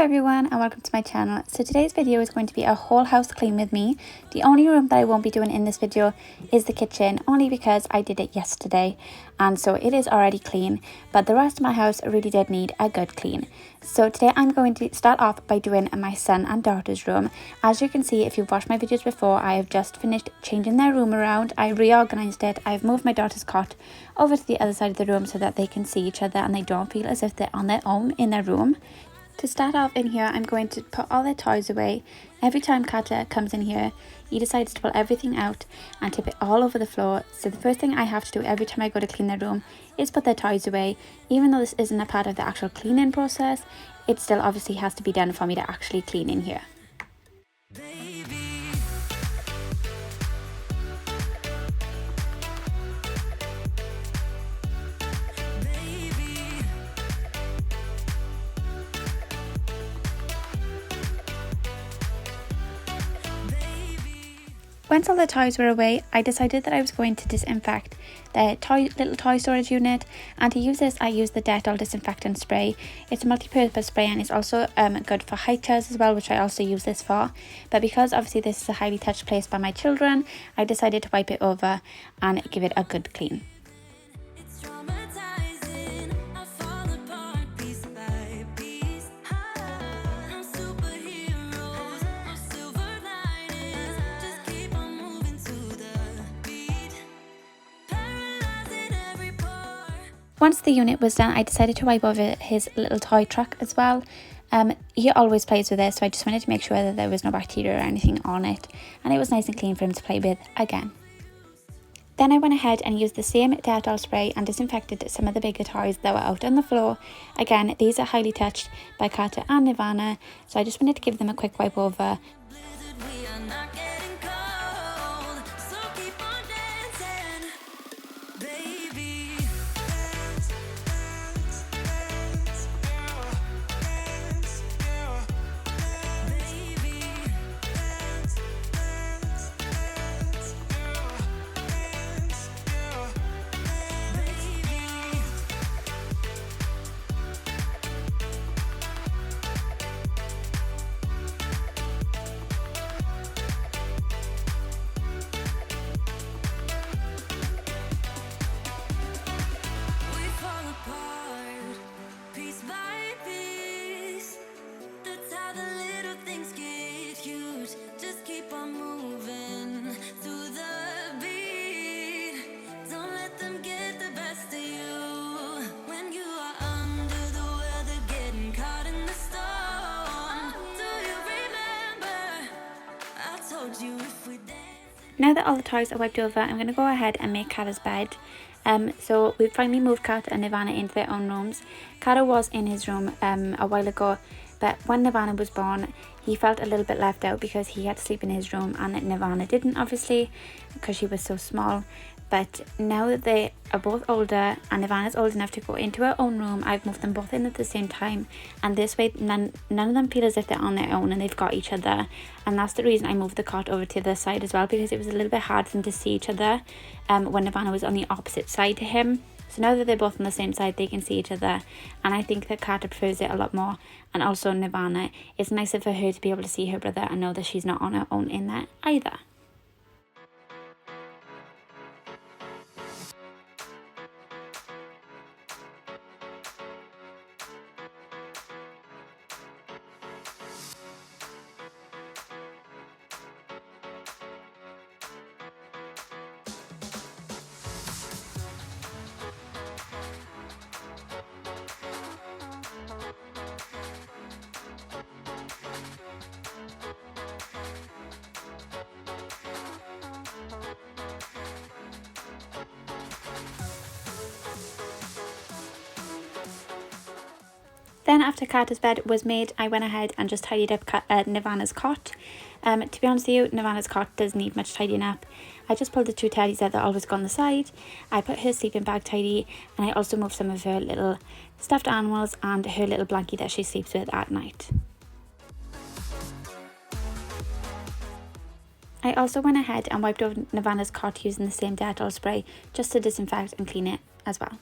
everyone and welcome to my channel. So today's video is going to be a whole house clean with me. The only room that I won't be doing in this video is the kitchen, only because I did it yesterday and so it is already clean, but the rest of my house really did need a good clean. So today I'm going to start off by doing my son and daughter's room. As you can see, if you've watched my videos before, I have just finished changing their room around. I reorganized it. I've moved my daughter's cot over to the other side of the room so that they can see each other and they don't feel as if they're on their own in their room. To start off in here, I'm going to put all their toys away. Every time Carter comes in here, he decides to pull everything out and tip it all over the floor. So the first thing I have to do every time I go to clean their room is put their toys away. Even though this isn't a part of the actual cleaning process, it still obviously has to be done for me to actually clean in here. Once all the toys were away, I decided that I was going to disinfect the little toy storage unit, and to use this I used the Dettol disinfectant spray. It's a multi-purpose spray and it's also good for high chairs as well, which I also use this for. But because obviously this is a highly touched place by my children, I decided to wipe it over and give it a good clean. Once the unit was done, I decided to wipe over his little toy truck as well. He always plays with this, so I just wanted to make sure that there was no bacteria or anything on it, and it was nice and clean for him to play with again. Then I went ahead and used the same Dettol spray and disinfected some of the bigger toys that were out on the floor. Again, these are highly touched by Carter and Nirvana, so I just wanted to give them a quick wipe over. Now that all the toys are wiped over, I'm going to go ahead and make Carter's bed. So we've finally moved Carter and Nirvana into their own rooms. Carter was in his room a while ago, but when Nirvana was born, he felt a little bit left out because he had to sleep in his room and Nirvana didn't, obviously, because she was so small. But now that they are both older and Nirvana's old enough to go into her own room, I've moved them both in at the same time. And this way, none of them feel as if they're on their own and they've got each other. And that's the reason I moved the cot over to the side as well, because it was a little bit hard for them to see each other when Nirvana was on the opposite side to him. So now that they're both on the same side, they can see each other. And I think that Carter prefers it a lot more. And also Nirvana, it's nicer for her to be able to see her brother and know that she's not on her own in there either. Then after Carter's bed was made, I went ahead and just tidied up Nirvana's cot. To be honest with you, Nirvana's cot doesn't need much tidying up. I just pulled the two teddies out that always go on the side. I put her sleeping bag tidy, and I also moved some of her little stuffed animals and her little blankie that she sleeps with at night. I also went ahead and wiped over Nirvana's cot using the same Dettol spray just to disinfect and clean it as well.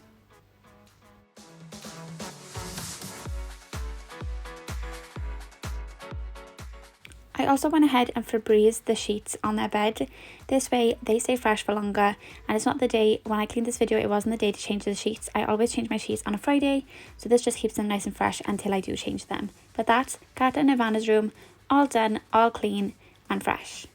I also went ahead and Febrezed the sheets on their bed. This way they stay fresh for longer, and it's not the day, when I cleaned this video, it wasn't the day to change the sheets. I always change my sheets on a Friday, so this just keeps them nice and fresh until I do change them. But that's Carter and Ivana's room, all done, all clean and fresh.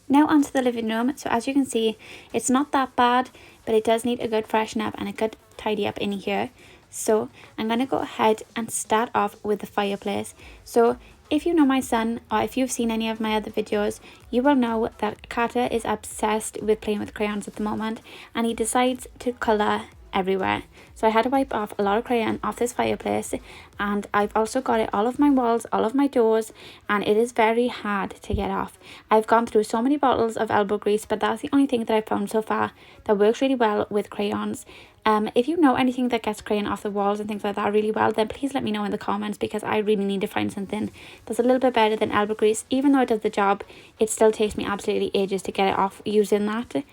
Now onto the living room. So as you can see, it's not that bad, but it does need a good freshen up and a good tidy up in here. So I'm going to go ahead and start off with the fireplace. So if you know my son, or if you've seen any of my other videos, you will know that Carter is obsessed with playing with crayons at the moment, and he decides to colour everywhere. So I had to wipe off a lot of crayon off this fireplace, and I've also got it all of my walls, all of my doors, and it is very hard to get off. I've gone through so many bottles of elbow grease, but that's the only thing that I've found so far that works really well with crayons. If you know anything that gets crayon off the walls and things like that really well, then please let me know in the comments, because I really need to find something that's a little bit better than elbow grease. Even though it does the job, it still takes me absolutely ages to get it off using that.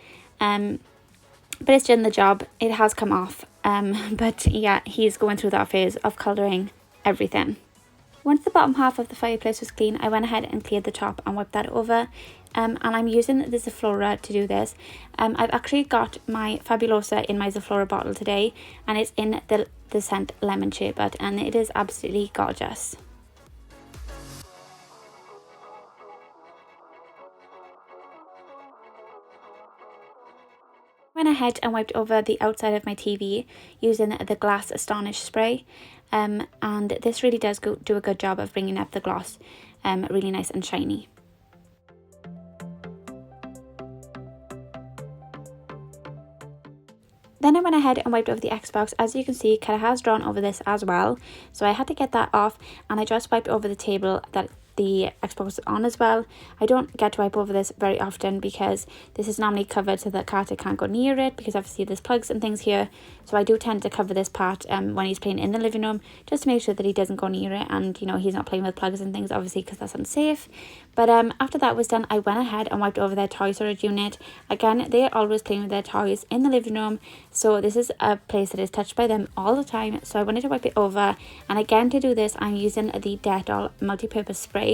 But it's done the job. It has come off. But yeah, he's going through that phase of colouring everything. Once the bottom half of the fireplace was clean, I went ahead and cleared the top and wiped that over. And I'm using the Zaflora to do this. I've actually got my Fabulosa in my Zaflora bottle today, and it's in the scent Lemon Sherbet, and it is absolutely gorgeous. Went ahead and wiped over the outside of my TV using the Glass Astonish spray, and this really does do a good job of bringing up the gloss really nice and shiny. Then I went ahead and wiped over the Xbox. As you can see, Kara has drawn over this as well, so I had to get that off, and I just wiped over the table that the Xbox is on as well. I don't get to wipe over this very often because this is normally covered so that Carter can't go near it, because obviously there's plugs and things here, so I do tend to cover this part when he's playing in the living room, just to make sure that he doesn't go near it, and you know, he's not playing with plugs and things, obviously, because that's unsafe. But after that was done, I went ahead and wiped over their toy storage unit. Again, they're always playing with their toys in the living room, so this is a place that is touched by them all the time, so I wanted to wipe it over. And again, to do this, I'm using the Dettol multi-purpose spray.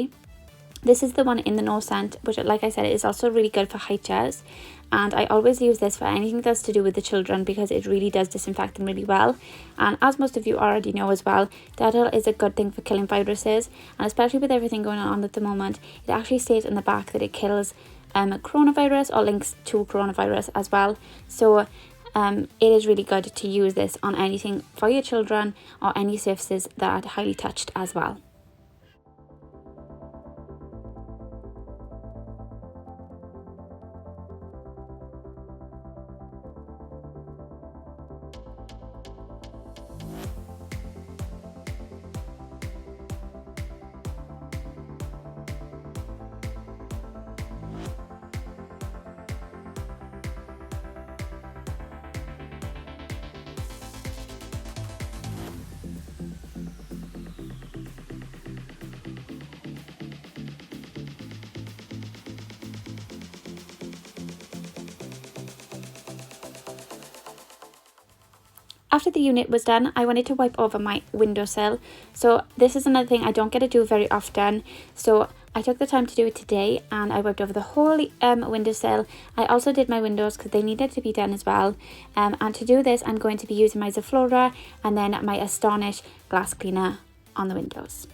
This is the one in the no scent, which, like I said, is also really good for high chairs, and I always use this for anything that's to do with the children, because it really does disinfect them really well. And as most of you already know as well, Dettol is a good thing for killing viruses, and especially with everything going on at the moment, it actually states in the back that it kills coronavirus, or links to coronavirus as well. So it is really good to use this on anything for your children, or any surfaces that are highly touched as well. After the unit was done, I wanted to wipe over my windowsill. So this is another thing I don't get to do very often, so I took the time to do it today, and I wiped over the whole windowsill. I also did my windows because they needed to be done as well. And to do this, I'm going to be using my Zaflora and then my Astonish glass cleaner on the windows.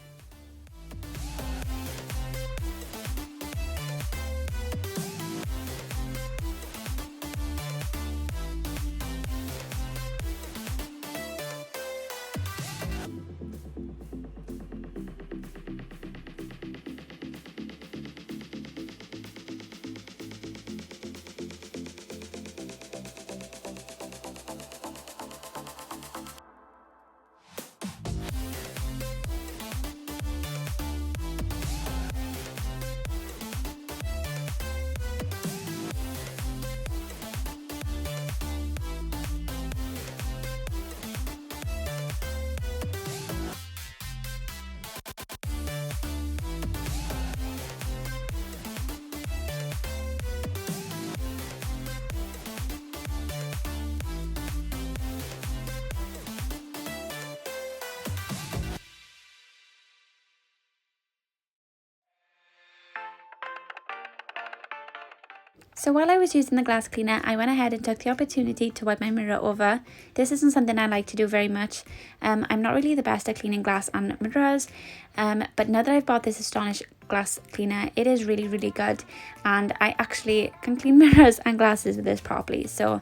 So while I was using the glass cleaner, I went ahead and took the opportunity to wipe my mirror over. This isn't something I like to do very much. I'm not really the best at cleaning glass and mirrors, but now that I've bought this Astonish glass cleaner, it is really, really good, and I actually can clean mirrors and glasses with this properly. So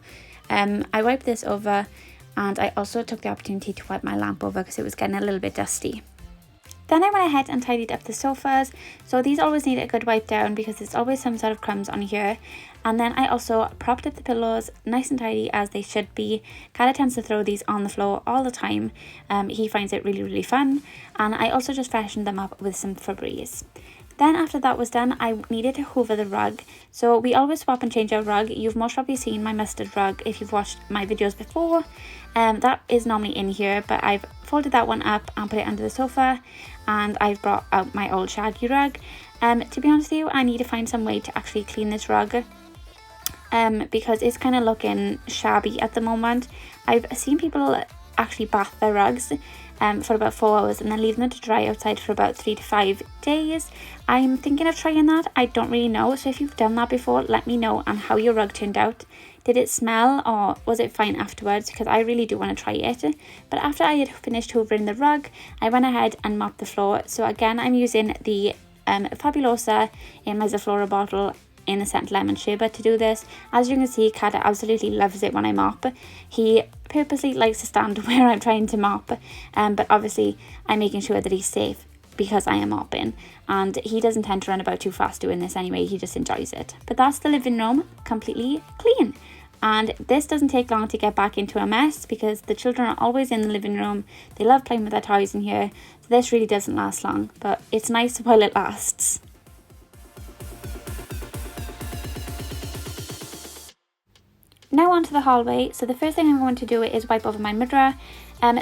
I wiped this over, and I also took the opportunity to wipe my lamp over because it was getting a little bit dusty. Then I went ahead and tidied up the sofas. So these always need a good wipe down because there's always some sort of crumbs on here. And then I also propped up the pillows nice and tidy as they should be. Kala tends to throw these on the floor all the time. He finds it really, really fun. And I also just freshened them up with some Febreze. Then after that was done, I needed to hoover the rug. So we always swap and change our rug. You've most probably seen my mustard rug if you've watched my videos before. That is normally in here, but I've folded that one up and put it under the sofa, and I've brought out my old shaggy rug. To be honest with you, I need to find some way to actually clean this rug, because it's kind of looking shabby at the moment. I've seen people actually bath their rugs for about 4 hours and then leave them to dry outside for about 3 to 5 days. I'm thinking of trying that. I don't really know, so if you've done that before, let me know on how your rug turned out. Did it smell or was it fine afterwards? Because I really do want to try it. But after I had finished hoovering the rug, I went ahead and mopped the floor. So again, I'm using the Fabulosa in my Zaflora bottle in the scent lemon sherbet to do this. As you can see, Kada absolutely loves it when I mop. He purposely likes to stand where I'm trying to mop, but obviously I'm making sure that he's safe because I am mopping, and he doesn't tend to run about too fast doing this anyway. He just enjoys it. But that's the living room completely clean, and this doesn't take long to get back into a mess because the children are always in the living room. They love playing with their toys in here, so this really doesn't last long, but it's nice while it lasts. Now onto the hallway. So the first thing I'm going to do is wipe over my mirror.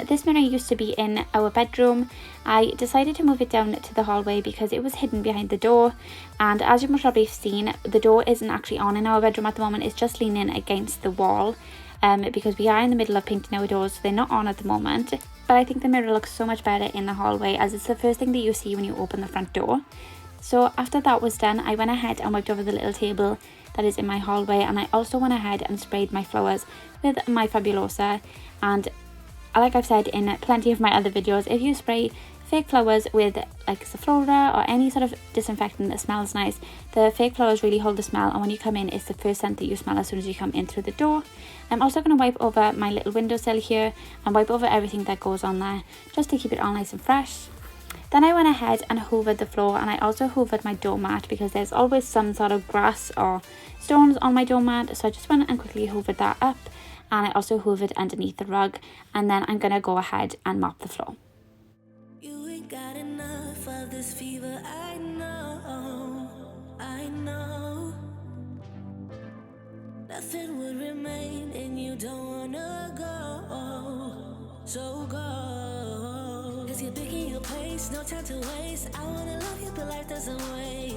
This mirror used to be in our bedroom. I decided to move it down to the hallway because it was hidden behind the door, and as you must probably have seen, the door isn't actually on in our bedroom at the moment. It's just leaning against the wall, because we are in the middle of painting our doors, so they're not on at the moment. But I think the mirror looks so much better in the hallway as it's the first thing that you see when you open the front door. So after that was done, I went ahead and wiped over the little table that is in my hallway, and I also went ahead and sprayed my flowers with my Fabulosa. And like I've said in plenty of my other videos, if you spray fake flowers with like Zaflora or any sort of disinfectant that smells nice, the fake flowers really hold the smell, and when you come in, it's the first scent that you smell as soon as you come in through the door. I'm also going to wipe over my little windowsill here and wipe over everything that goes on there just to keep it all nice and fresh. Then I went ahead and hoovered the floor, and I also hoovered my doormat because there's always some sort of grass or stones on my doormat, so I just went and quickly hoovered that up, and I also hoovered underneath the rug, and then I'm going to go ahead and mop the floor. You ain't got enough of this fever, I know, I know. Nothing would remain and you don't wanna go, so go. Cause you're picking your pace, no time to waste. I wanna love you but life doesn't wait.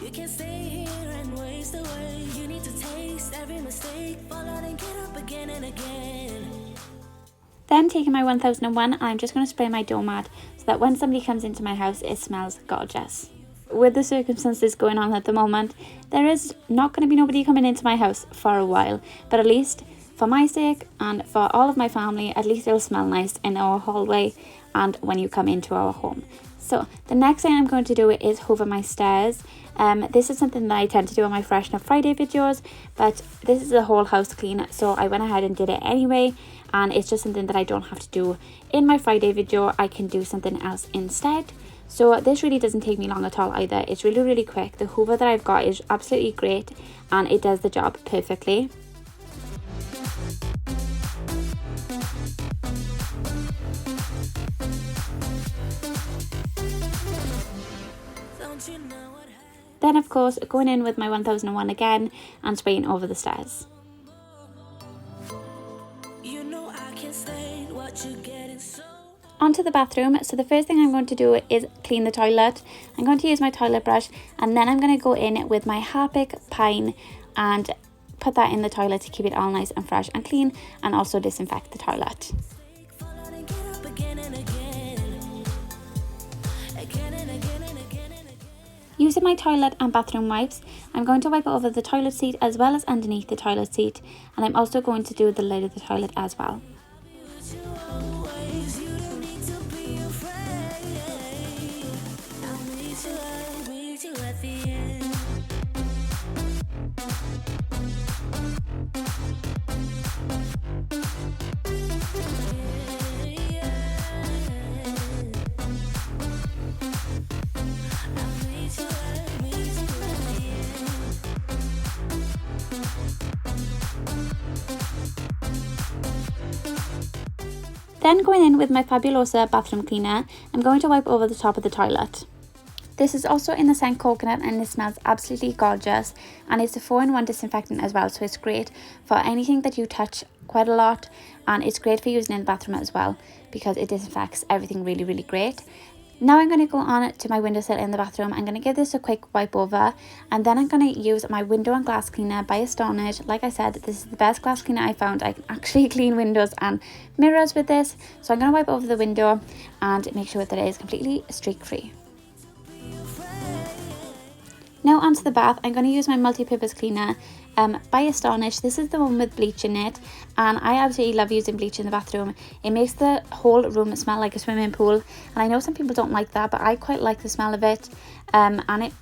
You can't stay here and waste away. You need to taste every mistake, fall out and get up again and again. Then taking my 1001, I'm just going to spray my doormat so that when somebody comes into my house, it smells gorgeous. With the circumstances going on at the moment, there is not going to be nobody coming into my house for a while, but at least for my sake and for all of my family, at least it'll smell nice in our hallway and when you come into our home. So the next thing I'm going to do is hoover my stairs. This is something that I tend to do on my Freshen Up Friday videos, but this is a whole house clean, so I went ahead and did it anyway, and it's just something that I don't have to do in my Friday video. I can do something else instead. So this really doesn't take me long at all either. It's really, really quick. The hoover that I've got is absolutely great and it does the job perfectly. Then of course going in with my 1001 again and spraying over the stairs. You know I can't stay what you're getting so. Onto the bathroom. So the first thing I'm going to do is clean the toilet. I'm going to use my toilet brush, and then I'm going to go in with my Harpic Pine and put that in the toilet to keep it all nice and fresh and clean, and also disinfect the toilet. Using my toilet and bathroom wipes, I'm going to wipe over the toilet seat as well as underneath the toilet seat, and I'm also going to do the lid of the toilet as well. With you always, you don't need to be afraid. I'll meet you at the end. Then going in with my Fabulosa bathroom cleaner, I'm going to wipe over the top of the toilet. This is also in the scent coconut and it smells absolutely gorgeous, and it's a 4-in-1 disinfectant as well, so it's great for anything that you touch quite a lot, and it's great for using in the bathroom as well because it disinfects everything really great. Now I'm going to go on to my windowsill in the bathroom. I'm going to give this a quick wipe over, and then I'm going to use my window and glass cleaner by Astonish. Like I said, this is the best glass cleaner I found. I can actually clean windows and mirrors with this. So I'm going to wipe over the window and make sure that it is completely streak free. Now onto the bath, I'm going to use my multi-purpose cleaner by Astonish. This is the one with bleach in it, and I absolutely love using bleach in the bathroom. It makes the whole room smell like a swimming pool, and I know some people don't like that, but I quite like the smell of it.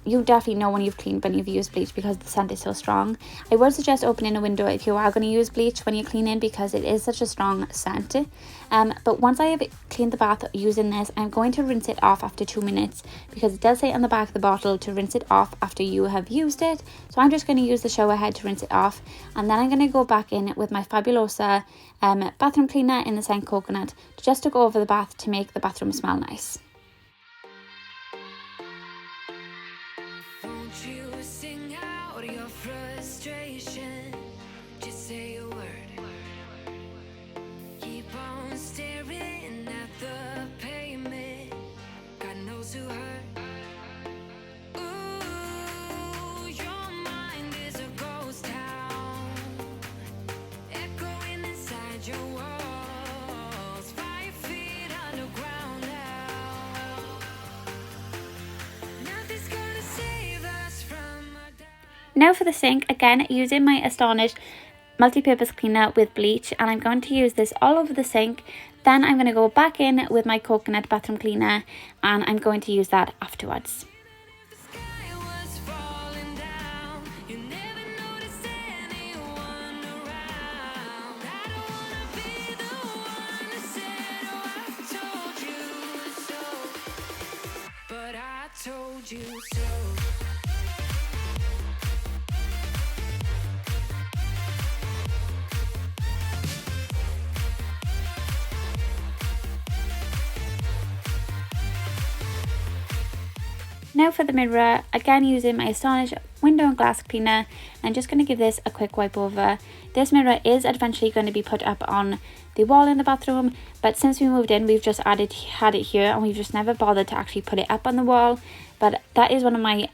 You definitely know when you've cleaned when you've used bleach because the scent is so strong. I would suggest opening a window if you are going to use bleach when you're cleaning because it is such a strong scent. But once I have cleaned the bath using this, I'm going to rinse it off after 2 minutes because it does say on the back of the bottle to rinse it off after you have used it. So I'm just going to use the shower head to rinse it off, and then I'm going to go back in with my Fabulosa bathroom cleaner in the scent coconut just to go over the bath to make the bathroom smell nice. Won't you sing out your frustration? Just say a word. Keep on staring at the pavement. God knows who hurt. Ooh, your mind is a ghost town, echoing inside your walls, 5 feet underground now. Nothing's gonna save us from our Now for the sink, again using my Astonish multi-purpose cleaner with bleach, and I'm going to use this all over the sink. Then I'm going to go back in with my coconut bathroom cleaner, and I'm going to use that afterwards. sky was falling down. You never noticed anyone around. I don't wanna be the one that said, oh, I told you so. But I told you so. Now for the mirror, again using my Astonish window and glass cleaner, I'm just going to give this a quick wipe over. This mirror is eventually going to be put up on the wall in the bathroom, but since we moved in we've just had it here and we've just never bothered to actually put it up on the wall. But that is one of my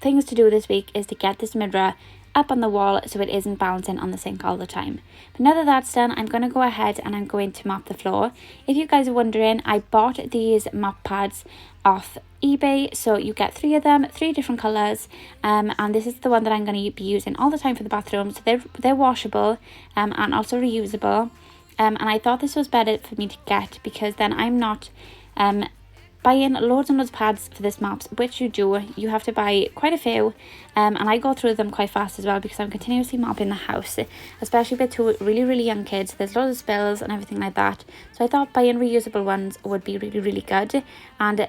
things to do this week, is to get this mirror up on the wall so it isn't bouncing on the sink all the time. But now that that's done, I'm going to go ahead and I'm going to mop the floor. If you guys are wondering, I bought these mop pads off eBay, so you get 3 of them, 3 different colours, and this is the one that I'm going to be using all the time for the bathroom. So they're washable and also reusable, and I thought this was better for me to get because then I'm not buying loads and loads of pads for this mops, which you have to buy quite a few, and I go through them quite fast as well because I'm continuously mopping the house, especially with 2 really young kids. There's loads of spills and everything like that, so I thought buying reusable ones would be really good, and they're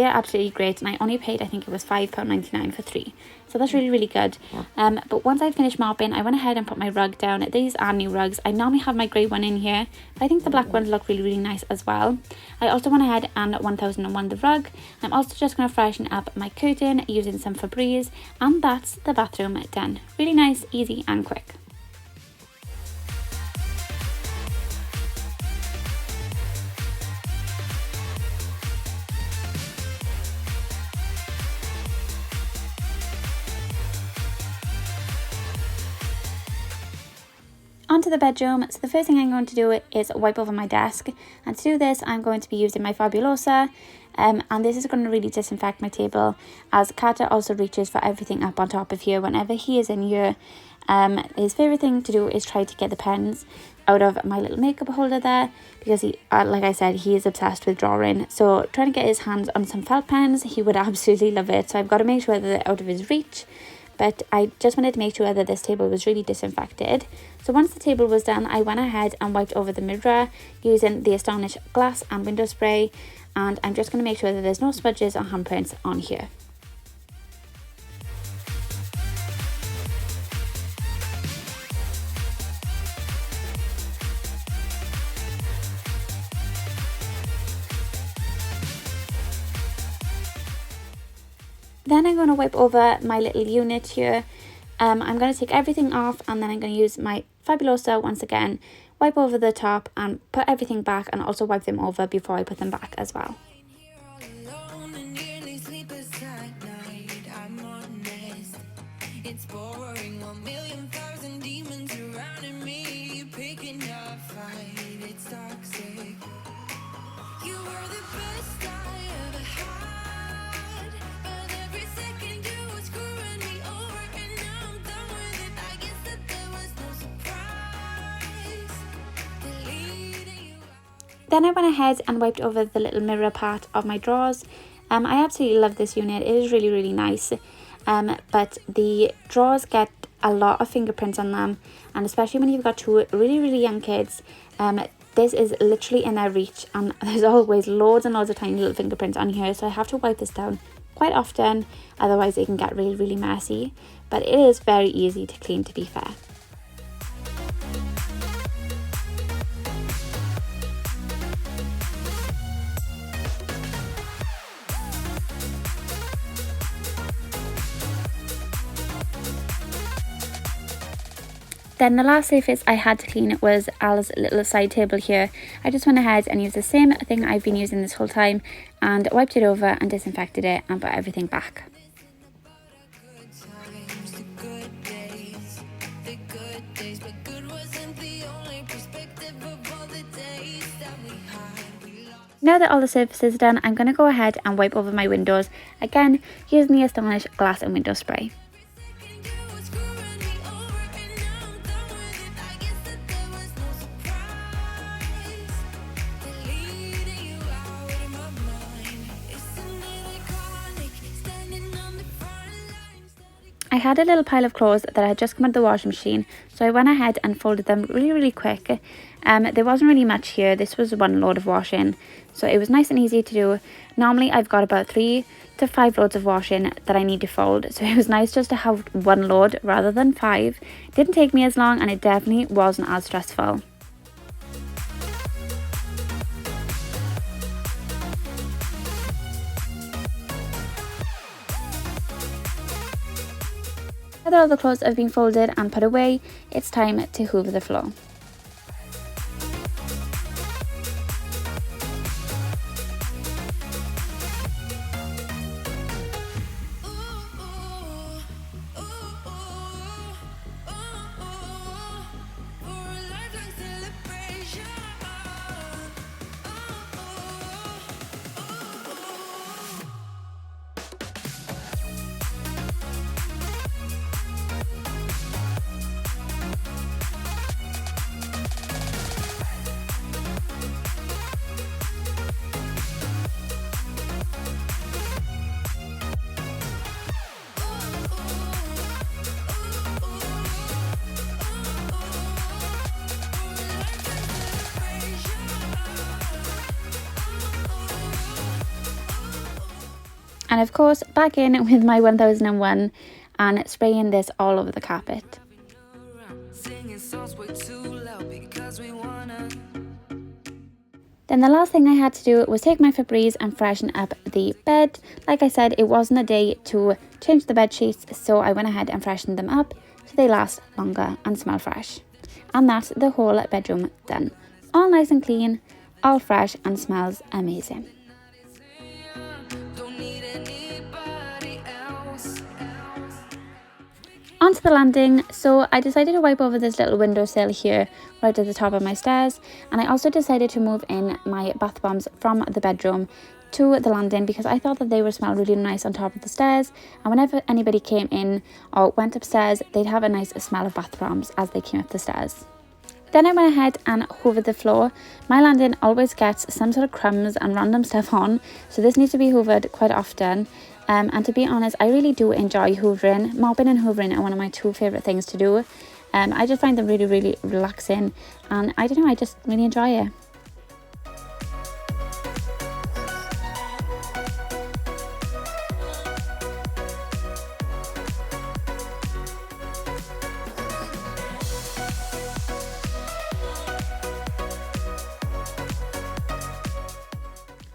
absolutely great, and I only paid, I think it was £5.99 for 3, so that's really good. But once I finished mopping, I went ahead and put my rug down. These are new rugs. I normally have my grey one in here, but I think the black ones look really nice as well. I also went ahead and 1001 the rug. I'm also just going to freshen up my curtain using some Febreze, and that's the bathroom done. Really nice, easy and quick. Onto the bedroom. So the first thing I'm going to do is wipe over my desk, and to do this I'm going to be using my Fabulosa And this is going to really disinfect my table, as Kata also reaches for everything up on top of here whenever he is in here. His favourite thing to do is try to get the pens out of my little makeup holder there, because he, like I said, he is obsessed with drawing. So trying to get his hands on some felt pens, he would absolutely love it. So I've got to make sure that they're out of his reach. But I just wanted to make sure that this table was really disinfected. So once the table was done, I went ahead and wiped over the mirror using the Astonish glass and window spray. And I'm just going to make sure that there's no smudges or handprints on here. Then I'm going to wipe over my little unit here. I'm going to take everything off, and then I'm going to use my Fabuloso once again, wipe over the top and put everything back, and also wipe them over before I put them back as well. It's boring, 1,000,000 demons surrounding me, picking up fight, it's toxic. You were the best I ever had, but every second you were screwing me over, and now I'm done with it. I guess that there was no surprise, deleting you out. Then I went ahead and wiped over the little mirror part of my drawers. I absolutely love this unit. It is really, really nice. But the drawers get a lot of fingerprints on them, and especially when you've got two really, really young kids, this is literally in their reach, and there's always loads and loads of tiny little fingerprints on here. So I have to wipe this down quite often, otherwise it can get really, really messy. But it is very easy to clean, to be fair. Then the last surface I had to clean was Al's little side table here. I just went ahead and used the same thing I've been using this whole time and wiped it over and disinfected it and put everything back. Now that all the surfaces are done, I'm going to go ahead and wipe over my windows, again using the Astonish glass and window spray. I had a little pile of clothes that had just come out of the washing machine, so I went ahead and folded them really, really quick. There wasn't really much here. This was one load of washing, so it was nice and easy to do. Normally I've got about 3 to 5 loads of washing that I need to fold, so it was nice just to have one load rather than 5. It didn't take me as long, and it definitely wasn't as stressful. Now that all the clothes have been folded and put away, it's time to hoover the floor. And of course, back in with my 1001 and spraying this all over the carpet. Then the last thing I had to do was take my Febreze and freshen up the bed. Like I said, it wasn't a day to change the bed sheets, so I went ahead and freshened them up so they last longer and smell fresh. And that's the whole bedroom done. All nice and clean, all fresh, and smells amazing. Onto the landing, so I decided to wipe over this little windowsill here right at the top of my stairs, and I also decided to move in my bath bombs from the bedroom to the landing because I thought that they would smell really nice on top of the stairs, and whenever anybody came in or went upstairs, they'd have a nice smell of bath bombs as they came up the stairs. Then I went ahead and hoovered the floor. My landing always gets some sort of crumbs and random stuff on, so this needs to be hoovered quite often. And to be honest, I really do enjoy hoovering. Mopping and hoovering are one of my two favourite things to do. I just find them really, really relaxing, and I don't know, I just really enjoy it.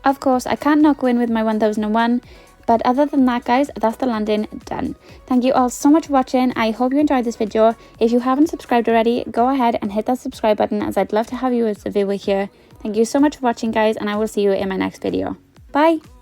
Of course, I can't not go in with my 1001, but other than that, guys, that's the landing done. Thank you all so much for watching. I hope you enjoyed this video. If you haven't subscribed already, go ahead and hit that subscribe button, as I'd love to have you as a viewer here. Thank you so much for watching, guys, and I will see you in my next video. Bye!